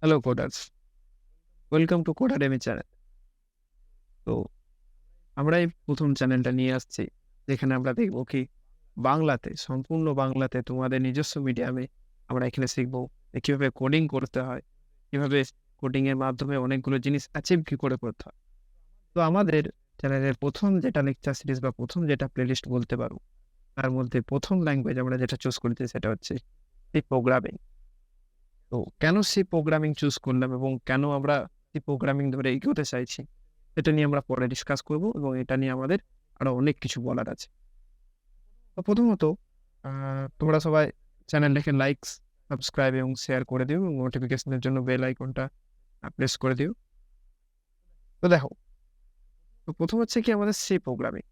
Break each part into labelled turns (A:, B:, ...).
A: Hello coders, welcome to Codademy channel. তো আমরা এই প্রথম চ্যানেলটা নিয়ে আসছি, যেখানে আমরা দেখব কি বাংলাতে, সম্পূর্ণ বাংলাতে তোমাদের নিজস্ব মিডিয়ামে আমরা এখানে শিখবো যে কিভাবে কোডিং করতে হয়, কিভাবে কোডিং এর মাধ্যমে অনেকগুলো জিনিস অ্যাচিভ কি করে করতে হয়। তো আমাদের চ্যানেলের প্রথম যেটা লেকচার সিরিজ বা প্রথম যেটা প্লেলিস্ট বলতে পারো, তার মধ্যে প্রথম ল্যাঙ্গুয়েজ আমরা যেটা চুজ করেছি সেটা হচ্ছে সি প্রোগ্রামিং। তো কেন সি প্রোগ্রামিং চুজ করলাম এবং কেন আমরা সি প্রোগ্রামিং ধরে এগোতে চাইছি, এটা নিয়ে আমরা পরে ডিসকাস করব এবং এটা নিয়ে আমাদের আরো অনেক কিছু বলার আছে। তো প্রথমত তোমরা সবাই চ্যানেলটাকে লাইকস, সাবস্ক্রাইব এবং শেয়ার করে দিও এবং নোটিফিকেশনের জন্য বেল আইকনটা প্রেস করে দিও। তো দেখো, তো প্রথম হচ্ছে কি আমাদের সি প্রোগ্রামিং।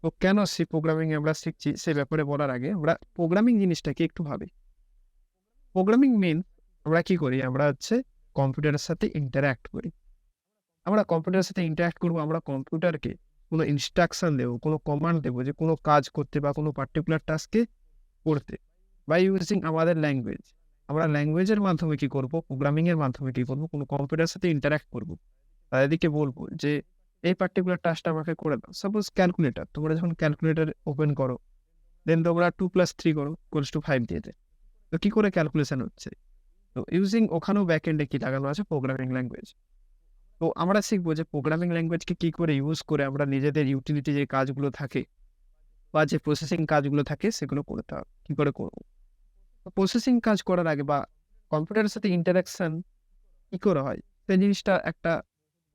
A: তো কেন সি প্রোগ্রামিং আমরা শিখছি সে ব্যাপারে বলার আগে আমরা প্রোগ্রামিং জিনিসটাকে একটু ভাবি। প্রোগ্রামিং মিন আমরা কি করি? আমরা হচ্ছে কম্পিউটারের সাথে ইন্টারঅ্যাক্ট করি। আমরা কম্পিউটারের সাথে ইন্টারেক্ট করব, আমরা কম্পিউটারকে কোনো ইনস্ট্রাকশন দেবো, কোনো কমান্ড দেবো যে কোনো কাজ করতে বা কোনো পার্টিকুলার টাস্কে করতে বাই ইউজিং আমাদের ল্যাঙ্গুয়েজ। আমরা ল্যাঙ্গুয়েজের মাধ্যমে কি করব? প্রোগ্রামিং এর মাধ্যমে কি করব? কোনো কম্পিউটারের সাথে ইন্টারেক্ট করব। তাদেরকে বলবো যে এই পার্টিকুলার টাস্কটা আমাকে করে দাও। সাপোজ ক্যালকুলেটর, তোমরা যখন ক্যালকুলেটর ওপেন করো, দেন তোমরা 2 + 3 করো ইকুয়ালস টু 5 দিয়ে দেয়। তো কি করে ক্যালকুলেশন হচ্ছে? তো ইউজিং ওখানেও ব্যাক এন্ডে কি লাগানো আছে? Programming language. তো আমরা শিখবো যে প্রোগ্রামিং ল্যাঙ্গুয়েজকে কি করে ইউজ করে আমরা নিজেদের ইউটিলিটি যে কাজগুলো থাকে বা যে প্রসেসিং কাজগুলো থাকে সেগুলো করতে হবে, কি করে করবো। তো প্রসেসিং কাজ করার আগে বা কম্পিউটারের সাথে ইন্টারাকশন কি করে হয়, সেই জিনিসটা একটা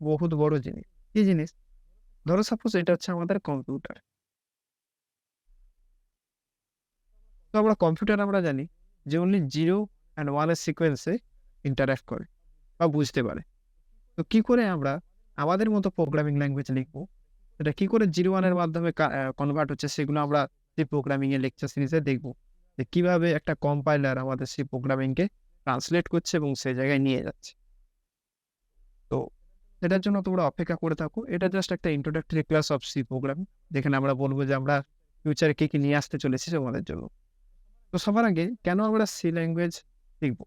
A: বহুত বড় জিনিস। কি জিনিস? ধরো সাপোজ এটা হচ্ছে আমাদের কম্পিউটার। তো আমরা কম্পিউটার আমরা জানি যে অনলি 0 and 1 এর সিকোয়েন্সে ইন্টারাক্ট করে বা বুঝতে পারে। তো কি করে আমরা আমাদের মতো প্রোগ্রামিং ল্যাঙ্গুয়েজ লিখবো, এটা কি করে 0-1 এর মাধ্যমে কনভার্ট হচ্ছে, সেগুলো আমরা সি প্রোগ্রামিং এর লেকচার সিরিজে দেখব। যে কিভাবে একটা কম্পাইলার আমাদের সি প্রোগ্রামিং কে ট্রান্সলেট করছে এবং সেই জায়গায় নিয়ে যাচ্ছে। তো এটার জন্য তোমরা অপেক্ষা করে থাকো। এটা জাস্ট একটা introductory class of C programming, যেখানে আমরা বলবো যে আমরা ফিউচারে কি, কি নিয়ে আসতে চলেছি তোমাদের জন্য। তো সবার আগে কেন আমরা সি ল্যাঙ্গুয়েজ শিখব?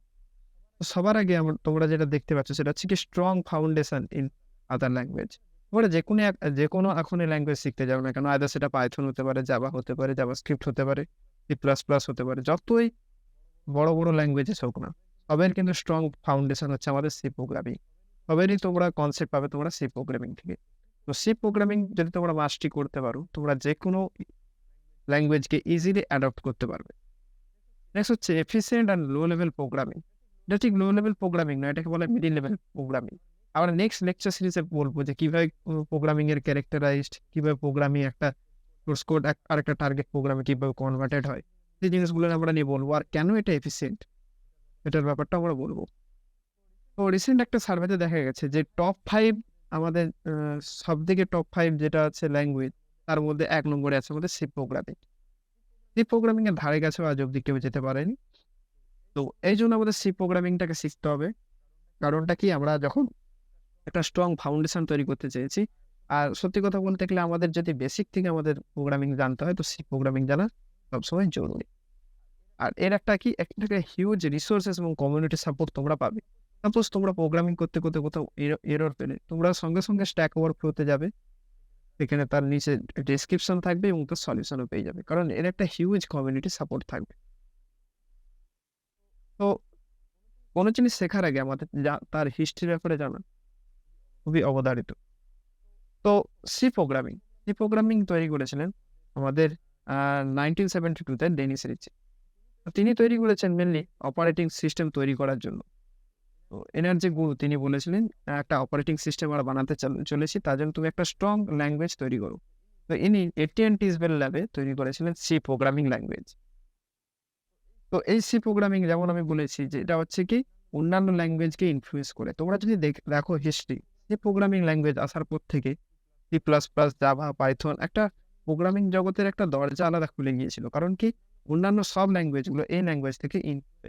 A: তো সবার আগে তোমরা যেটা দেখতে পাচ্ছ সেটা হচ্ছে কি strong foundation in other language. তোমরা যেকোনো এখনই ল্যাঙ্গুয়েজ শিখতে যাও না কেন, আইদার সেটা পাইথন হতে পারে, জাভা হতে পারে, জাভাস্ক্রিপ্ট হতে পারে, সি প্লাস প্লাস হতে পারে, যতই বড় বড় ল্যাঙ্গুয়েজেস হোক না, সবের কিন্তু স্ট্রং ফাউন্ডেশন হচ্ছে আমাদের সি প্রোগ্রামিং। সবেরই তোমরা কনসেপ্ট পাবে তোমরা সি প্রোগ্রামিং থেকে। তো সি প্রোগ্রামিং যদি তোমরা মাস্টারি করতে পারো, তোমরা যেকোনো ল্যাঙ্গুয়েজকে ইজিলি অ্যাডপ্ট করতে পারবে। নেক্সট হচ্ছে efficient and low level programming. এটা ঠিক লো লেভেল প্রোগ্রামিং না, এটাকে বলে মিডিল লেভেল প্রোগ্রামিং। আমরা নেক্সট লেকচার সিরিজে বলবো যে কিভাবে প্রোগ্রামিং এর ক্যারেক্টারাইজড, কিভাবে প্রোগ্রামিং একটা সোর্স কোড আরেকটা টার্গেট প্রোগ্রামে কিভাবে কনভার্টেড হয়, এই জিনিসগুলো আমরা নিয়ে বলবো। আর কেন এটা এফিসিয়েন্ট, এটার ব্যাপারটা আমরা বলবো। তো রিসেন্ট একটা সার্ভেতে দেখা গেছে যে টপ 5 আমাদের সব থেকে টপ 5 যেটা আছে ল্যাঙ্গুয়েজ, তার মধ্যে 1 নম্বরে আছে আমাদের সি প্রোগ্রামিং। সি প্রোগ্রামিং এর ধারে কাছেও আজ অব্দি কেউ যেতে পারেনি। তো এই জন্য আমাদের সি প্রোগ্রামিংটাকে শিখতে হবে। কারণটা কি, আমরা যখন একটা স্ট্রং ফাউন্ডেশন তৈরি করতে চেয়েছি, আর সত্যি কথা বলতে গেলে আমাদের যদি বেসিক থেকে আমাদের প্রোগ্রামিং জানতে হয়, তো সি প্রোগ্রামিং জানা সবসময় জরুরি। আর এর একটা কি, একটা হিউজ রিসোর্সেস এবং কমিউনিটি সাপোর্ট তোমরা পাবে। সাপোজ তোমরা প্রোগ্রামিং করতে করতে কোথাও এরর পেলে, তোমরা সঙ্গে সঙ্গে স্ট্যাক ওভারফ্লোতে যাবে, সেখানে তার নিচে ডেসক্রিপশন থাকবে এবং তার সলিউশনও পেয়ে যাবে, কারণ এর একটা হিউজ কমিউনিটি সাপোর্ট থাকবে। তো কোনো জিনিস শেখার আগে আমাদের তার হিস্ট্রির ব্যাপারে জানা খুবই অবধারিত। তো সি প্রোগ্রামিং তৈরি করেছিলেন আমাদের 1972-তে ডেনিস রিচ। তিনি তৈরি করেছেন মেনলি অপারেটিং সিস্টেম তৈরি করার জন্য। তো এনার যে গুরু, তিনি বলেছিলেন একটা অপারেটিং সিস্টেম আমরা বানাতে চলেছি, তার জন্য তুমি একটা স্ট্রং ল্যাঙ্গুয়েজ তৈরি করো। তো ইনি AT&T ইসবেল ল্যাবে তৈরি করেছিলেন সি প্রোগ্রামিং ল্যাঙ্গুয়েজ। তো এই সি প্রোগ্রামিং, যেমন আমি বলেছি যে এটা হচ্ছে কি অন্যান্য ল্যাঙ্গুয়েজকে ইনফ্লুয়েন্স করে। তোমরা যদি দেখো হিস্ট্রি, সি প্রোগ্রামিং ল্যাঙ্গুয়েজ আসার পর থেকে C plus plus, Java, Python একটা প্রোগ্রামিং জগতের একটা দরজা আলাদা খুলে গিয়েছিল। কারণ কি, অন্যান্য সব ল্যাঙ্গুয়েজগুলো এই ল্যাঙ্গুয়েজ থেকে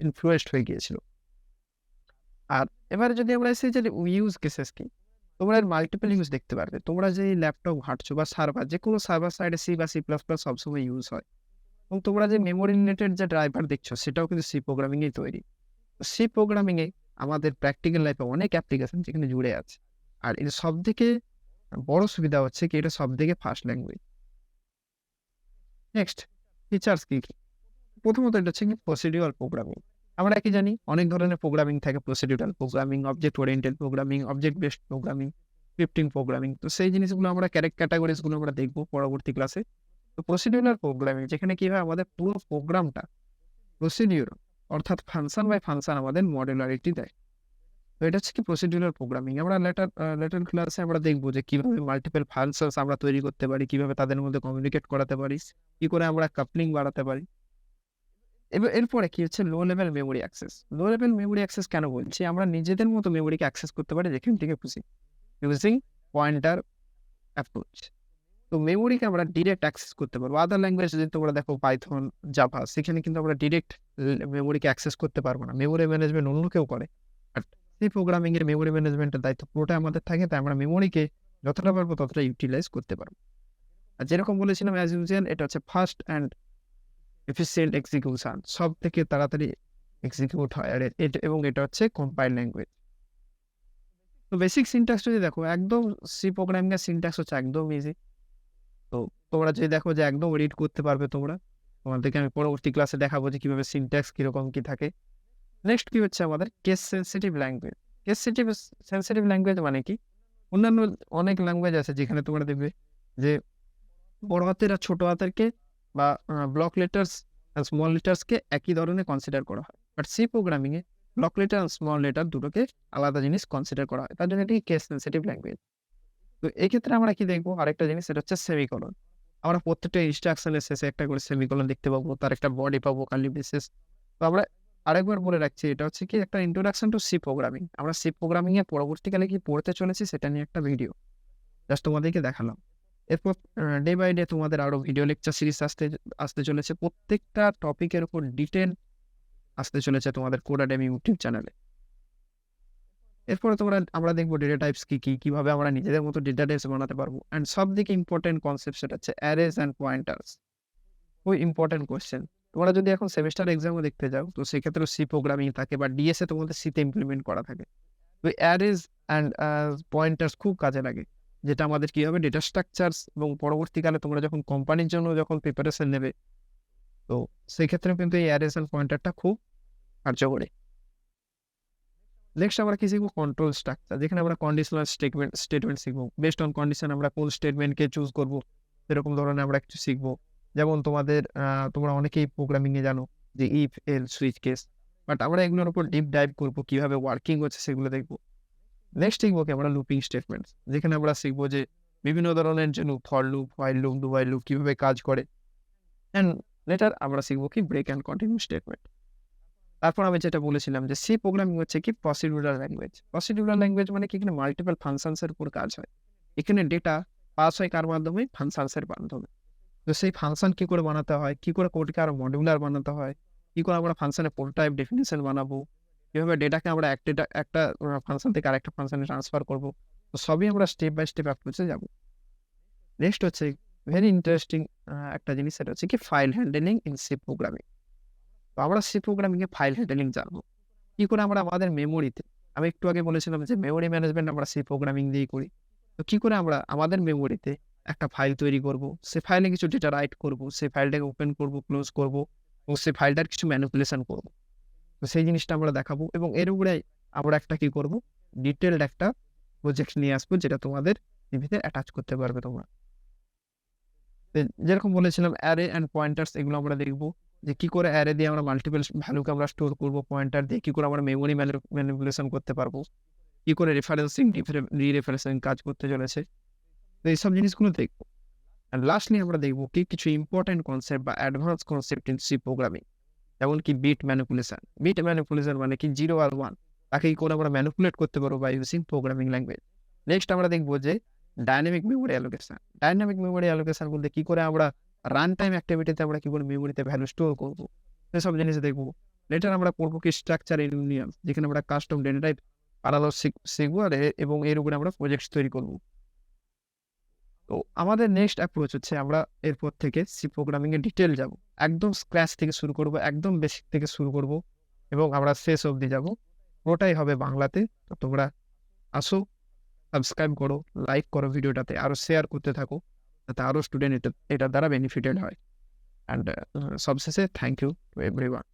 A: ইনফ্লুয়েসড হয়ে গিয়েছিল। আর এবারে যদি আমরা এসে যে ইউজ কেসেস কি, তোমরা এর মাল্টিপল ইউজ দেখতে পারবে। তোমরা যে ল্যাপটপ ঘাঁটছো বা সার্ভার, যে কোনো সার্ভার সাইডে সি বা সি প্লাস প্লাস সবসময় ইউজ হয়। এবং তোমরা যে মেমোরি রিলেটেড যে ড্রাইভার দেখছো, সেটাও কিন্তু সি প্রোগ্রামিং এই তৈরি। সি প্রোগ্রামিং এ আমাদের প্র্যাকটিক্যাল লাইফে অনেক অ্যাপ্লিকেশন যেখানে জুড়ে আছে। আর এর সবথেকে বড় সুবিধা হচ্ছে কি এটা সবথেকে ফাস্ট ল্যাঙ্গুয়েজ। নেক্সট ফিচার্স কি? প্রথমত এটা হচ্ছে কি প্রসিডিউরাল প্রোগ্রামিং। আমরা কি জানি অনেক ধরনের প্রোগ্রামিং থাকে, procedural programming, object oriented programming, object based programming, scripting programming. তো সেই জিনিসগুলো আমরা ক্যাটাগরিজ গুলো আমরা দেখবো পরবর্তী ক্লাসে। তো প্রসিডিউরাল প্রোগ্রামিং যেখানে কি হয় আমাদের পুরো প্রোগ্রামটা প্রসিডিউর অর্থাৎ ফাংশন বাই ফাংশন আমাদের মডুলারিটি দেয়। তো এটা হচ্ছে কি প্রসিডিউরাল প্রোগ্রামিং। আমরা লেটার ক্লাসে আমরা দেখবো যে কিভাবে মাল্টিপল ফাংশনস আমরা তৈরি করতে পারি, কিভাবে তাদের মধ্যে কমিউনিকেট করাতে পারি, কি করে আমরা কাপলিং বাড়াতে পারি। এবার এরপরে কি হচ্ছে low level memory access. Low level memory access কেন বলছি? আমরা নিজেদের মতো মেমোরিকে অ্যাক্সেস করতে পারি যেখান থেকে খুশি, ইউজিং পয়েন্টার অ্যাপ্রোচ। তো মেমোরিকে আমরা ডিরেক্ট অ্যাক্সেস করতে পারবো। আদার ল্যাঙ্গুয়েজ যদি তোমরা দেখো পাইথন, জাভা, সেখানে কিন্তু আমরা ডিরেক্ট মেমোরিকে অ্যাক্সেস করতে পারবো না। মেমোরি ম্যানেজমেন্ট অন্য কেউ করে। বাট সি প্রোগ্রামিং এর মেমোরি ম্যানেজমেন্টের দায়িত্ব পুরোটা আমাদের থাকে, তাই আমরা মেমোরিকে যতটা পারবো ততটা ইউটিলাইজ করতে পারবো। আর যেরকম বলেছিলাম অ্যাজ ইউজুয়াল এটা হচ্ছে ফাস্ট অ্যান্ড এফিসিয়েন্ট এক্সিকিউশন, সব থেকে তাড়াতাড়ি এক্সিকিউট হয়। আর এবং এটা হচ্ছে কম্পাইল ল্যাঙ্গুয়েজ। তো বেসিক সিনট্যাক্স যদি দেখো একদম সি প্রোগ্রামিং এর সিনট্যাক্স হচ্ছে একদম ইজি। তো তোমরা যদি দেখো যে একদম রিড করতে পারবে তোমরা, তোমাদেরকে আমি পরবর্তী ক্লাসে দেখাবো যে কিভাবে সিনট্যাক্স কিরকম কি থাকে। নেক্সট কি হচ্ছে আমাদের case sensitive language. Case sensitive language মানে কি? অন্যান্য অনেক ল্যাঙ্গুয়েজ আছে যেখানে তোমরা দেখবে যে বড় হাতের আর ছোট হাতেরকে বা ব্লক লেটার্স আর স্মল লেটার্সকে একই ধরনের কনসিডার করা হয়। বাট সি প্রোগ্রামিং এ ব্লক লেটার আর স্মল লেটার দুটোকে আলাদা জিনিস কনসিডার করা হয়, তার জন্য এটি কেস সেন্সিটিভ ল্যাঙ্গুয়েজ। তো এক্ষেত্রে আমরা কি দেখবো আরেকটা জিনিস, সেটা হচ্ছে সেমিকলন। আমরা প্রত্যেকটা ইনস্ট্রাকশনের শেষে একটা করে সেমিকলন দেখতে পাবো, তার একটা বডি পাবো কার্লি ব্রেসেস। তো আমরা আরেকবার বলে রাখছি এটা হচ্ছে কি একটা ইন্ট্রোডাকশন টু সি প্রোগ্রামিং। আমরা সি প্রোগ্রামিং এ পরবর্তীকালে কি পড়তে চলেছি সেটা নিয়ে একটা ভিডিও জাস্ট তোমাদেরকে দেখালাম। এরপর ডে বাই ডে তোমাদের আরো ভিডিও লেকচার সিরিজ আসতে চলেছে, প্রত্যেকটা টপিকের উপর ডিটেল আসতে চলেছে তোমাদের কোডাডেমি ইউটিউব চ্যানেলে। এরপরে আমরা দেখবো ডেটা টাইপস কি কি, কিভাবে আমরা নিজেদের মতো ডেটা টাইপস বানাতে পারবো। অ্যান্ড সব থেকে ইম্পর্টেন্ট কনসেপ্ট সেটা হচ্ছে অ্যারেজ অ্যান্ড পয়েন্টার্স। খুব ইম্পর্টেন্ট কোয়েশ্চেন। তোমরা যদি এখন সেমিস্টার এক্সামও দেখতে যাও তো সেক্ষেত্রে সি প্রোগ্রামিং থাকে বা ডিএসএ তোমাদের সিতে ইমপ্লিমেন্ট করা থাকে। তো অ্যারেজ অ্যান্ড পয়েন্টার্স খুব কাজে লাগে, যেটা আমাদের কি হবে ডেটা স্ট্রাকচারস, এবং পরবর্তীকালে তোমরা যখন কোম্পানির জন্য যখন প্রিপারেশন নেবে তো সেই ক্ষেত্রে কিন্তু এই অ্যারেজ অ্যান্ড পয়েন্টারটা খুব কার্যকরী। নেক্সট আমরা কি শিখবো কন্ট্রোল স্ট্রাকচার, যেখানে আমরা কন্ডিশনাল স্টেটমেন্ট শিখবো। বেসড অন কন্ডিশন আমরা কোন স্টেটমেন্টকে চুজ করবো সেরকম ধরনের আমরা কিছু শিখবো। যেমন তোমরা অনেকেই প্রোগ্রামিং এ জানো যে if L switch case, but আমরা এগুলোর উপর ডিপ ডাইভ করবো, কিভাবে ওয়ার্কিং হচ্ছে সেগুলো দেখবো। নেক্সট শিখবো কি আমরা লুপিং স্টেটমেন্টস, যেখানে আমরা শিখবো যে বিভিন্ন ধরনের যে loop, for loop, while loop, do while loop কিভাবে কাজ করে। অ্যান্ড লেটার আমরা শিখবো কি ব্রেক অ্যান্ড কন্টিনিউ স্টেটমেন্ট। তারপর আমি যেটা বলেছিলাম যে সি প্রোগ্রামিং হচ্ছে কি প্রসিডিউরাল ল্যাঙ্গুয়েজ। প্রসিডিউরাল ল্যাঙ্গুয়েজ মানে কি এখানে মাল্টিপল ফাংশনস এর উপর কাজ হয়। এখানে ডেটা পাস হয় কার মাধ্যমে? ফাংশনস এর মাধ্যমে। তো সেই ফাংশন কি করে বানাতে হয়, কি করে কোডকে আরো মডিউলার বানাতে হয়, কি করে আমরা ফাংশনের প্রোটোটাইপ ডেফিনিশন বানাবো, কিভাবে ডেটাকে আমরা একটা ফাংশন থেকে আরেকটা ফাংশনে ট্রান্সফার করবো, তো সবই আমরা স্টেপ বাই স্টেপ অ্যাপ্রোচে যাবো। নেক্সট হচ্ছে ভেরি ইন্টারেস্টিং একটা জিনিস, সেটা হচ্ছে কি file handling in C programming. তো আমরা সি প্রোগ্রামিং এ ফাইল হ্যান্ডেলিং জানবো, কি করে আমরা আমাদের মেমোরিতে, আমি একটু আগে বলেছিলাম যে মেমোরি ম্যানেজমেন্ট আমরা সি প্রোগ্রামিং দিয়েই করি। তো কি করে আমরা আমাদের মেমোরিতে একটা ফাইল তৈরি করব, সে ফাইলে কিছু ডেটা রাইট করব, সেই ফাইলটাকে ওপেন করব, ক্লোজ করব, এবং সেই ফাইলটার কিছু ম্যানিপুলেশন করব। তো সেই জিনিসটা আমরা দেখাবো, এবং এর উপরে আমরা একটা কি করব ডিটেলড একটা প্রজেক্ট নিয়ে আসবো, যেটা তোমাদের টিভিতে অ্যাটাচ করতে পারবে তোমরা। যেরকম বলেছিলাম অ্যারে অ্যান্ড পয়েন্টার্স, এগুলো আমরা দেখবো যে কি করে অ্যারে দিয়ে আমরা মাল্টিপল ভ্যালুকে আমরা স্টোর করবো, পয়েন্টার দিয়ে কি করে আমরা মেমোরি ম্যানিপুলেশন করতে পারবো, কি করে রেফারেন্সিং রিরেফারেন্সিং কাজ করতে চলেছে। তো এইসব জিনিসগুলো দেখবো। আর লাস্টলি আমরা দেখবো কি কিছু ইম্পর্টেন্ট কনসেপ্ট বা advance concept in C programming, যেমন কি বিট ম্যানিপুলেশন। বিট ম্যানিপুলেশন মানে কি 0 আর 1 তাকে কি করে আমরা ম্যানিপুলেট করতে পারবো by using programming language. Next আমরা দেখবো যে dynamic memory allocation. Dynamic memory allocation বলতে কি করে আমরা রান টাইম অ্যাক্টিভিটিতে আমরা কি করে মেমোরিতে ভ্যালু স্টোর করবো, সেসব জিনিস দেখবো। লেটার আমরা পড়বো কি স্ট্রাকচার ইউনিয়ন, যেখানে আমরা কাস্টম ডেটা টাইপ আলাদা শিখবো, আর এবং এর উপরে আমরা প্রজেক্ট তৈরি করবো। তো আমাদের নেক্সট অ্যাপ্রোচ হচ্ছে আমরা এরপর থেকে সি প্রোগ্রামিং এর ডিটেল যাব, একদম স্ক্র্যাচ থেকে শুরু করব, একদম বেসিক থেকে শুরু করব, এবং আমরা শেষ অবধি যাব পুরোটাই হবে বাংলাতে। তো তোমরা আসো, সাবস্ক্রাইব করো, লাইক করো ভিডিওটাতে, আরো শেয়ার করতে থাকো, যাতে আরো স্টুডেন্ট এটার দ্বারা বেনিফিটেড হয়। অ্যান্ড সবশেষে থ্যাংক ইউ টু এভরিওয়ান।